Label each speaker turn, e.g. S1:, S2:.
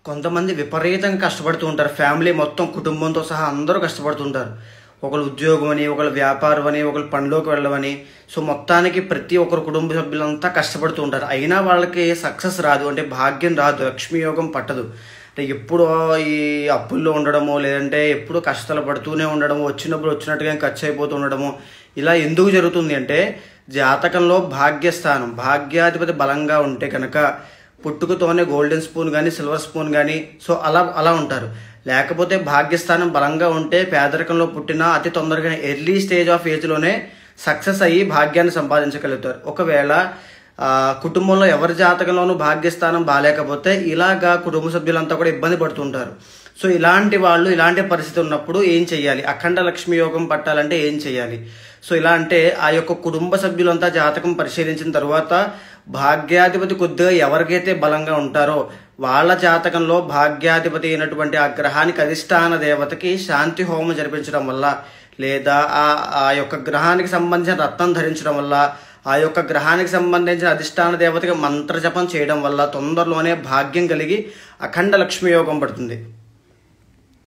S1: కొంతమంది విపరీతంగా కష్టపడుతూ ఉంటారు. ఫ్యామిలీ మొత్తం కుటుంబంతో సహా అందరూ కష్టపడుతుంటారు. ఒకళ్ళు ఉద్యోగం అని, ఒకళ్ళు వ్యాపారం అని, ఒకళ్ళు పనిలోకి వెళ్ళమని. సో మొత్తానికి ప్రతి ఒక్కరు కుటుంబ సభ్యులంతా కష్టపడుతూ ఉంటారు. అయినా వాళ్ళకి సక్సెస్ రాదు, అంటే భాగ్యం రాదు, లక్ష్మీ యోగం పట్టదు. అంటే ఎప్పుడు ఈ అప్పుల్లో ఉండడము, లేదంటే ఎప్పుడు కష్టాలు పడుతూనే ఉండడము, వచ్చినప్పుడు వచ్చినట్టుగా ఖర్చు అయిపోతూ ఉండడము, ఇలా ఎందుకు జరుగుతుంది అంటే జాతకంలో భాగ్యస్థానం, భాగ్యాధిపతి బలంగా ఉంటే కనుక పుట్టుకతోనే గోల్డెన్ స్పూన్ కానీ సిల్వర్ స్పూన్ కానీ సో అలా ఉంటారు. లేకపోతే భాగ్యస్థానం బలంగా ఉంటే పేదరికంలో పుట్టిన అతి తొందరగా ఎర్లీ స్టేజ్ ఆఫ్ ఏజ్లోనే సక్సెస్ అయ్యి భాగ్యాన్ని సంపాదించగలుగుతారు. ఒకవేళ కుటుంబంలో ఎవరి జాతకంలోనూ భాగ్యస్థానం బాగాలేకపోతే ఇలాగా కుటుంబ సభ్యులంతా కూడా ఇబ్బంది పడుతుంటారు. సో ఇలాంటి వాళ్ళు, ఇలాంటి పరిస్థితి ఉన్నప్పుడు ఏం చేయాలి, అఖండ లక్ష్మీ యోగం పట్టాలంటే ఏం చేయాలి? సో ఇలా అంటే ఆ యొక్క కుటుంబ సభ్యులంతా జాతకం పరిశీలించిన తర్వాత భాగ్యాధిపతి కొద్దిగా ఎవరికైతే బలంగా ఉంటారో వాళ్ళ జాతకంలో భాగ్యాధిపతి అయినటువంటి ఆ గ్రహానికి అధిష్టాన దేవతకి శాంతి హోమం జరిపించడం వల్ల, లేదా ఆ యొక్క గ్రహానికి సంబంధించిన రత్నం ధరించడం వల్ల, ఆ యొక్క గ్రహానికి సంబంధించిన అధిష్టాన దేవతకి మంత్రజపం చేయడం వల్ల తొందరలోనే భాగ్యం కలిగి అఖండ లక్ష్మీ యోగం పడుతుంది.